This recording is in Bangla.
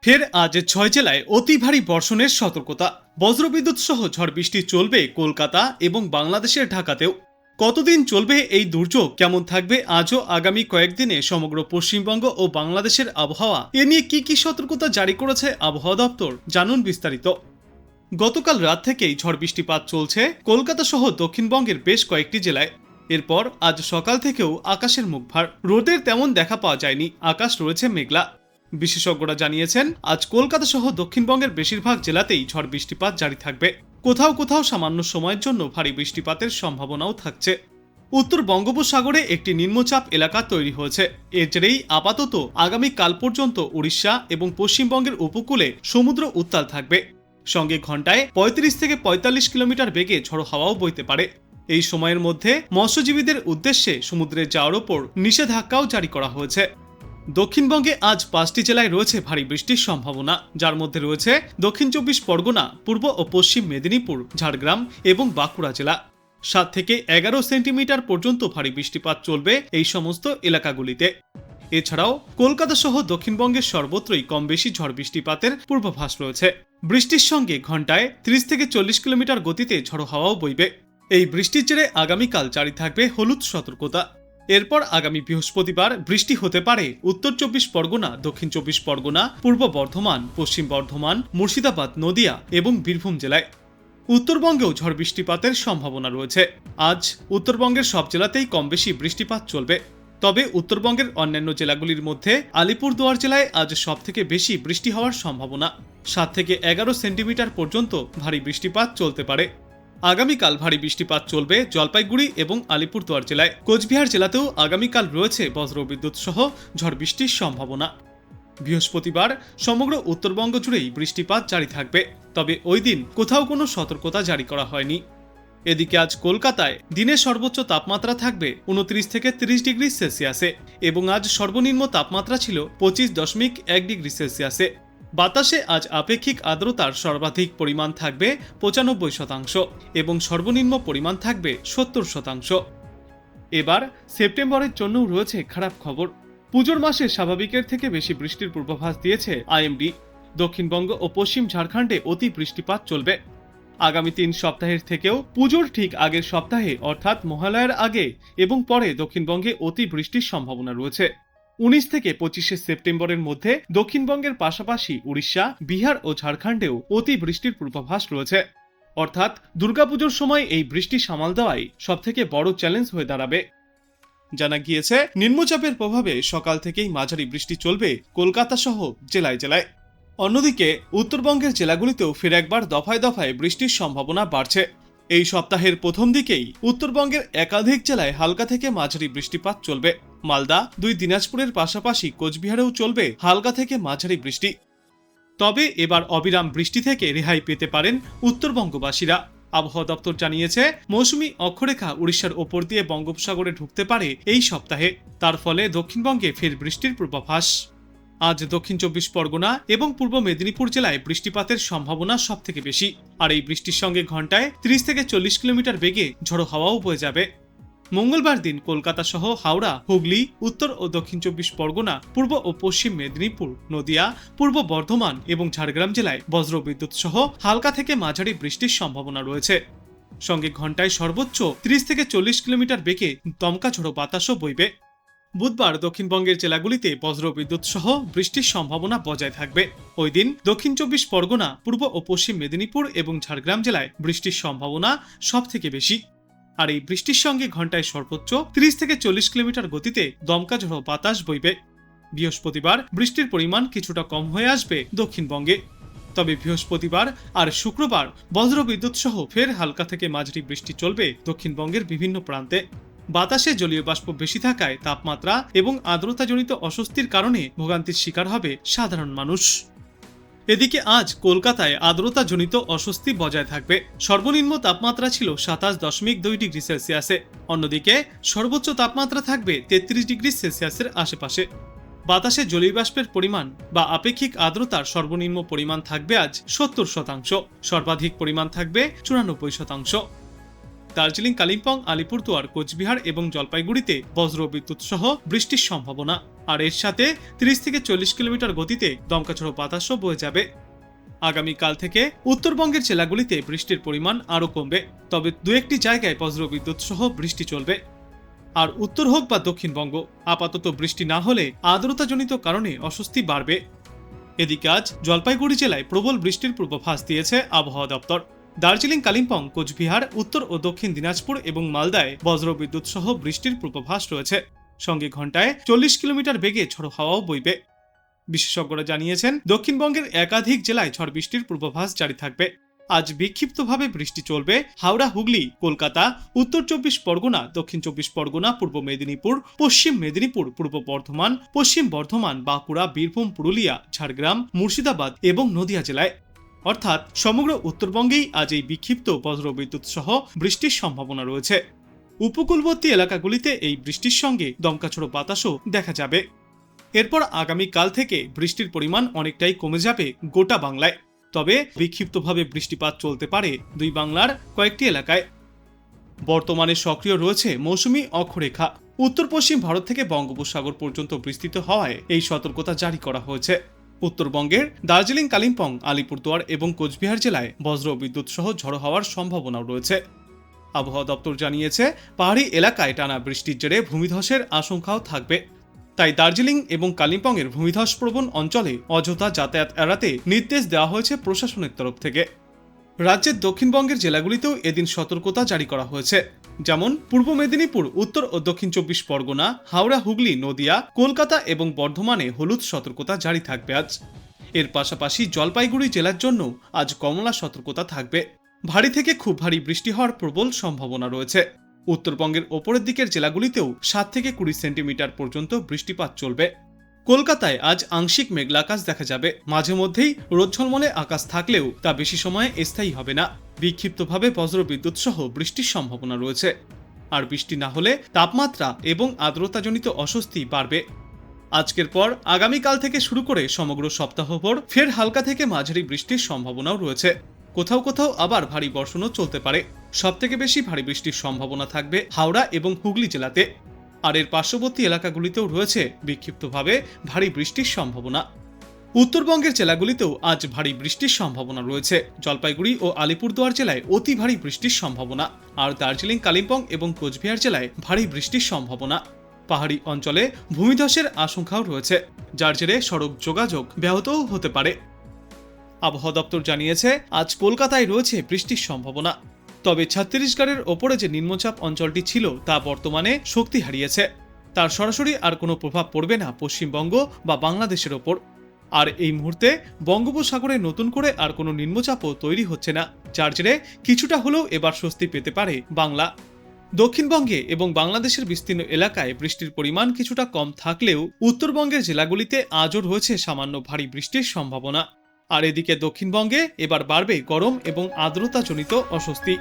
ফের আজ ৬ জেলায় অতি ভারী বর্ষণের সতর্কতা। বজ্রবিদ্যুৎ সহ ঝড় বৃষ্টি চলবে কলকাতা এবং বাংলাদেশের ঢাকাতেও। কতদিন চলবে এই দুর্যোগ, কেমন থাকবে আজও আগামী কয়েকদিনে সমগ্র পশ্চিমবঙ্গ ও বাংলাদেশের আবহাওয়া, এ নিয়ে কি সতর্কতা জারি করেছে আবহাওয়া দপ্তর, জানুন বিস্তারিত। গতকাল রাত থেকেই ঝড় বৃষ্টিপাত চলছে কলকাতা সহ দক্ষিণবঙ্গের বেশ কয়েকটি জেলায়। এরপর আজ সকাল থেকেও আকাশের মুখ ভার, রোদের তেমন দেখা পাওয়া যায়নি, আকাশ রয়েছে মেঘলা। বিশেষজ্ঞরা জানিয়েছেন আজ কলকাতা সহ দক্ষিণবঙ্গের বেশিরভাগ জেলাতেই ঝড় বৃষ্টিপাত জারি থাকবে। কোথাও কোথাও সামান্য সময়ের জন্য ভারী বৃষ্টিপাতের সম্ভাবনাও থাকছে। উত্তর বঙ্গোপসাগরে একটি নিম্নচাপ এলাকা তৈরি হয়েছে। এর জেরেই আপাতত আগামী কাল পর্যন্ত উড়িষ্যা এবং পশ্চিমবঙ্গের উপকূলে সমুদ্র উত্তাল থাকবে। সঙ্গে ঘন্টায় ৩৫ থেকে ৪৫ কিলোমিটার বেগে ঝড়ো হাওয়াও বইতে পারে। এই সময়ের মধ্যে মৎস্যজীবীদের উদ্দেশ্যে সমুদ্রে যাওয়ার ওপর নিষেধাজ্ঞাও জারি করা হয়েছে। দক্ষিণবঙ্গে আজ ৫টি জেলায় রয়েছে ভারী বৃষ্টির সম্ভাবনা, যার মধ্যে রয়েছে দক্ষিণ ২৪ পরগনা, পূর্ব ও পশ্চিম মেদিনীপুর, ঝাড়গ্রাম এবং বাঁকুড়া জেলা। ৭ থেকে ১১ সেন্টিমিটার পর্যন্ত ভারী বৃষ্টিপাত চলবে এই সমস্ত এলাকাগুলিতে। এছাড়াও কলকাতা সহ দক্ষিণবঙ্গের সর্বত্রই কম বেশি ঝড় বৃষ্টিপাতের পূর্বাভাস রয়েছে। বৃষ্টির সঙ্গে ঘন্টায় ৩০ থেকে ৪০ কিলোমিটার গতিতে ঝড়ো হাওয়াও বইবে। এই বৃষ্টির জেরে আগামীকাল জারি থাকবে হলুদ সতর্কতা। এরপর আগামী বৃহস্পতিবার বৃষ্টি হতে পারে উত্তর ২৪ পরগনা, দক্ষিণ ২৪ পরগনা, পূর্ব বর্ধমান, পশ্চিম বর্ধমান, মুর্শিদাবাদ, নদিয়া এবং বীরভূম জেলায়। উত্তরবঙ্গেও ঝড় বৃষ্টিপাতের সম্ভাবনা রয়েছে। আজ উত্তরবঙ্গের সব জেলাতেই কম বেশি বৃষ্টিপাত চলবে। তবে উত্তরবঙ্গের অন্যান্য জেলাগুলির মধ্যে আলিপুরদুয়ার জেলায় আজ সব থেকে বেশি বৃষ্টি হওয়ার সম্ভাবনা। ৭ থেকে ১১ সেন্টিমিটার পর্যন্ত ভারী বৃষ্টিপাত চলতে পারে। আগামীকাল ভারী বৃষ্টিপাত চলবে জলপাইগুড়ি এবং আলিপুরদুয়ার জেলায়। কোচবিহার জেলাতেও আগামীকাল রয়েছে বজ্রবিদ্যুৎ সহ ঝড় বৃষ্টির সম্ভাবনা। বৃহস্পতিবার সমগ্র উত্তরবঙ্গ জুড়েই বৃষ্টিপাত জারি থাকবে, তবে ওই দিন কোথাও কোনো সতর্কতা জারি করা হয়নি। এদিকে আজ কলকাতায় দিনের সর্বোচ্চ তাপমাত্রা থাকবে ২৯ থেকে ৩০ ডিগ্রি সেলসিয়াসে এবং আজ সর্বনিম্ন তাপমাত্রা ছিল ২৫.১ ডিগ্রি সেলসিয়াসে। বাতাসে আজ আপেক্ষিক আর্দ্রতার সর্বাধিক পরিমাণ থাকবে ৯৫% এবং সর্বনিম্ন পরিমাণ থাকবে ৭০%। এবার সেপ্টেম্বরের জন্যও রয়েছে খারাপ খবর। পুজোর মাসে স্বাভাবিকের থেকে বেশি বৃষ্টির পূর্বাভাস দিয়েছে আইএমডি। দক্ষিণবঙ্গ ও পশ্চিম ঝাড়খণ্ডে অতি বৃষ্টিপাত চলবে। আগামী ৩ সপ্তাহের থেকেও পুজোর ঠিক আগের সপ্তাহে অর্থাৎ মহালয়ার আগে এবং পরে দক্ষিণবঙ্গে অতি বৃষ্টির সম্ভাবনা রয়েছে। ১৯ থেকে ২৫ সেপ্টেম্বরের মধ্যে দক্ষিণবঙ্গের পাশাপাশি উড়িষ্যা, বিহার ও ঝাড়খণ্ডেও অতি বৃষ্টির পূর্বাভাস রয়েছে। অর্থাৎ দুর্গাপুজোর সময় এই বৃষ্টি সামাল দেওয়াই সবথেকে বড় চ্যালেঞ্জ হয়ে দাঁড়াবে। জানা গিয়েছে নিম্নচাপের প্রভাবে সকাল থেকেই মাঝারি বৃষ্টি চলবে কলকাতা সহ জেলায় জেলায়। অন্যদিকে উত্তরবঙ্গের জেলাগুলিতেও ফের একবার দফায় দফায় বৃষ্টির সম্ভাবনা বাড়ছে। এই সপ্তাহের প্রথম দিকেই উত্তরবঙ্গের একাধিক জেলায় হালকা থেকে মাঝারি বৃষ্টিপাত চলবে। মালদা, ২ দিনাজপুরের পাশাপাশি কোচবিহারেও চলবে হালকা থেকে মাঝারি বৃষ্টি। তবে এবার অবিরাম বৃষ্টি থেকে রেহাই পেতে পারেন উত্তরবঙ্গবাসীরা। আবহাওয়া দপ্তর জানিয়েছে মৌসুমী অক্ষরেখা উড়িষ্যার ওপর দিয়ে বঙ্গোপসাগরে ঢুকতে পারে এই সপ্তাহে। তার ফলে দক্ষিণবঙ্গে ফের বৃষ্টির পূর্বাভাস। আজ দক্ষিণ ২৪ পরগনা এবং পূর্ব মেদিনীপুর জেলায় বৃষ্টিপাতের সম্ভাবনা সব থেকে বেশি। আর এই বৃষ্টির সঙ্গে ঘন্টায় ৩০ থেকে ৪০ কিলোমিটার বেগে ঝড়ো হাওয়াও বয়ে যাবে। মঙ্গলবার দিন কলকাতা সহ হাওড়া, হুগলি, উত্তর ও দক্ষিণ ২৪ পরগনা, পূর্ব ও পশ্চিম মেদিনীপুর, নদিয়া, পূর্ব বর্ধমান এবং ঝাড়গ্রাম জেলায় বজ্রবিদ্যুৎ সহ হালকা থেকে মাঝারি বৃষ্টির সম্ভাবনা রয়েছে। সঙ্গে ঘন্টায় সর্বোচ্চ ৩০ থেকে ৪০ কিলোমিটার বেগে দমকা ঝোড়ো বাতাসও বইবে। বুধবার দক্ষিণবঙ্গের জেলাগুলিতে বজ্রবিদ্যুৎ সহ বৃষ্টির সম্ভাবনা বজায় থাকবে। ওই দিন দক্ষিণ ২৪ পরগনা, পূর্ব ও পশ্চিম মেদিনীপুর এবং ঝাড়গ্রাম জেলায় বৃষ্টির সম্ভাবনা সব থেকে বেশি। আর এই বৃষ্টির সঙ্গে ঘন্টায় সর্বোচ্চ ৩০ থেকে ৪০ কিলোমিটার গতিতে দমকা ঝোড়ো বাতাস বইবে। বৃহস্পতিবার বৃষ্টির পরিমাণ কিছুটা কম হয়ে আসবে দক্ষিণবঙ্গে। তবে বৃহস্পতিবার আর শুক্রবার বজ্রবিদ্যুৎ সহ ফের হালকা থেকে মাঝারি বৃষ্টি চলবে দক্ষিণবঙ্গের বিভিন্ন প্রান্তে। বাতাসে জলীয় বাষ্প বেশি থাকায় তাপমাত্রা এবং আর্দ্রতাজনিত অস্বস্তির কারণে ভোগান্তির শিকার হবে সাধারণ মানুষ। এদিকে আজ কলকাতায় আর্দ্রতাজনিত অস্বস্তি বজায় থাকবে। সর্বনিম্ন তাপমাত্রা ছিল ২৭.২ ডিগ্রি সেলসিয়াসে। অন্যদিকে সর্বোচ্চ তাপমাত্রা থাকবে ৩৩ ডিগ্রি সেলসিয়াসের আশেপাশে। বাতাসে জলীয় বাষ্পের পরিমাণ বা আপেক্ষিক আর্দ্রতার সর্বনিম্ন পরিমাণ থাকবে আজ ৭০%, সর্বাধিক পরিমাণ থাকবে ৯৪%। দার্জিলিং, কালিম্পং, আলিপুরদুয়ার, কোচবিহার এবং জলপাইগুড়িতে বজ্রবিদ্যুৎ সহ বৃষ্টির সম্ভাবনা। আর এর সাথে 30 থেকে 40 কিলোমিটার গতিতে দমকাঝড়ো বাতাসও বয়ে যাবে। আগামীকাল থেকে উত্তরবঙ্গের জেলাগুলিতে বৃষ্টির পরিমাণ আরও কমবে, তবে দু একটি জায়গায় বজ্রবিদ্যুৎ সহ বৃষ্টি চলবে। আর উত্তর হোক বা দক্ষিণবঙ্গ, আপাতত বৃষ্টি না হলে আর্দ্রতাজনিত কারণে অস্বস্তি বাড়বে। এদিকে আজ জলপাইগুড়ি জেলায় প্রবল বৃষ্টির পূর্বাভাস দিয়েছে আবহাওয়া দপ্তর। দার্জিলিং, কালিম্পং, কোচবিহার, উত্তর ও দক্ষিণ দিনাজপুর এবং মালদায় বজ্রবিদ্যুৎ সহ বৃষ্টির পূর্বাভাস রয়েছে। সঙ্গে ঘন্টায় 40 কিলোমিটার বেগে ঝড়ো হাওয়াও বইবে। বিশেষজ্ঞরা জানিয়েছেন, দক্ষিণবঙ্গের একাধিক জেলায় ঝড় বৃষ্টির পূর্বাভাস জারি থাকবে। আজ বিক্ষিপ্তভাবে বৃষ্টি চলবে হাওড়া, হুগলি, কলকাতা, উত্তর 24 পরগনা, দক্ষিণ 24 পরগনা, পূর্ব মেদিনীপুর, পশ্চিম মেদিনীপুর, পূর্ব বর্ধমান, পশ্চিম বর্ধমান, বাঁকুড়া, বীরভূম, পুরুলিয়া, ঝাড়গ্রাম, মুর্শিদাবাদ এবং নদিয়া জেলায়। অর্থাৎ সমগ্র উত্তরবঙ্গেই আজ এই বিক্ষিপ্ত বজ্রবিদ্যুৎ সহ বৃষ্টির সম্ভাবনা রয়েছে। উপকূলবর্তী এলাকাগুলিতে এই বৃষ্টির সঙ্গে দমকাঝড়ো বাতাসও দেখা যাবে। এরপর আগামীকাল থেকে বৃষ্টির পরিমাণ অনেকটাই কমে যাবে গোটা বাংলায়, তবে বিক্ষিপ্তভাবে বৃষ্টিপাত চলতে পারে দুই বাংলার কয়েকটি এলাকায়। বর্তমানে সক্রিয় রয়েছে মৌসুমী অক্ষরেখা। উত্তর পশ্চিম ভারত থেকে বঙ্গোপসাগর পর্যন্ত বিস্তৃত হওয়ায় এই সতর্কতা জারি করা হয়েছে। উত্তরবঙ্গের দার্জিলিং, কালিম্পং, আলিপুরদুয়ার এবং কোচবিহার জেলায় বজ্রবিদ্যুৎ সহ ঝড়ো হওয়ার সম্ভাবনাও রয়েছে। আবহাওয়া দপ্তর জানিয়েছে, পাহাড়ি এলাকায় টানা বৃষ্টির জেরে ভূমিধসের আশঙ্কাও থাকবে। তাই দার্জিলিং এবং কালিম্পংয়ের ভূমিধসপ্রবণ অঞ্চলে অযথা যাতায়াত এড়াতে নির্দেশ দেওয়া হয়েছে প্রশাসনের তরফ থেকে। রাজ্যের দক্ষিণবঙ্গের জেলাগুলিতেও এদিন সতর্কতা জারি করা হয়েছে, যেমন পূর্ব মেদিনীপুর, উত্তর ও দক্ষিণ 24 পরগনা, হাওড়া, হুগলি, নদিয়া, কলকাতা এবং বর্ধমানে হলুদ সতর্কতা জারি থাকবে আজ। এর পাশাপাশি জলপাইগুড়ি জেলার জন্য আজ কমলা সতর্কতা থাকবে। ভারী থেকে খুব ভারী বৃষ্টি হওয়ার প্রবল সম্ভাবনা রয়েছে। উত্তরবঙ্গের ওপরের দিকের জেলাগুলিতেও 7 থেকে 20 সেন্টিমিটার পর্যন্ত বৃষ্টিপাত চলবে। কলকাতায় আজ আংশিক মেঘলা আকাশ দেখা যাবে। মাঝে মধ্যেই রোদ ঝলমলে আকাশ থাকলেও তা বেশি সময় স্থায়ী হবে না। বিক্ষিপ্তভাবে বজ্রবিদ্যুৎ সহ বৃষ্টির সম্ভাবনা রয়েছে। আর বৃষ্টি না হলে তাপমাত্রা এবং আর্দ্রতাজনিত অস্বস্তি বাড়বে। আজকের পর আগামীকাল থেকে শুরু করে সমগ্র সপ্তাহভর ফের হালকা থেকে মাঝারি বৃষ্টির সম্ভাবনাও রয়েছে। কোথাও কোথাও আবার ভারী বর্ষণও চলতে পারে। সবথেকে বেশি ভারী বৃষ্টির সম্ভাবনা থাকবে হাওড়া এবং হুগলি জেলাতে। আর এর পার্শ্ববর্তী এলাকাগুলিতেও রয়েছে বিক্ষিপ্তভাবে ভারী বৃষ্টির সম্ভাবনা। উত্তরবঙ্গের জেলাগুলিতেও আজ ভারী বৃষ্টির সম্ভাবনা রয়েছে। জলপাইগুড়ি ও আলিপুরদুয়ার জেলায় অতি ভারী বৃষ্টির সম্ভাবনা। আর দার্জিলিং, কালিম্পং এবং কোচবিহার জেলায় ভারী বৃষ্টির সম্ভাবনা। পাহাড়ি অঞ্চলে ভূমিধসের আশঙ্কাও রয়েছে, যার জেরে সড়ক যোগাযোগ ব্যাহতও হতে পারে। আবহাওয়া দপ্তর জানিয়েছে, আজ কলকাতায় রয়েছে বৃষ্টির সম্ভাবনা। তবে ছত্তিশগড়ের ওপরে যে নিম্নচাপ অঞ্চলটি ছিল তা বর্তমানে শক্তি হারিয়েছে। তার সরাসরি আর কোনো প্রভাব পড়বে না পশ্চিমবঙ্গ বা বাংলাদেশের ওপর। আর এই মুহূর্তে বঙ্গোপসাগরে নতুন করে আর কোনো নিম্নচাপও তৈরি হচ্ছে না, যার জেরে কিছুটা হলেও এবার স্বস্তি পেতে পারে বাংলা। দক্ষিণবঙ্গে এবং বাংলাদেশের বিস্তীর্ণ এলাকায় বৃষ্টির পরিমাণ কিছুটা কম থাকলেও উত্তরবঙ্গের জেলাগুলিতে আজও রয়েছে সামান্য ভারী বৃষ্টির সম্ভাবনা। আর এদিকে দক্ষিণবঙ্গে এবার বাড়বে গরম এবং আর্দ্রতাজনিত অস্বস্তি।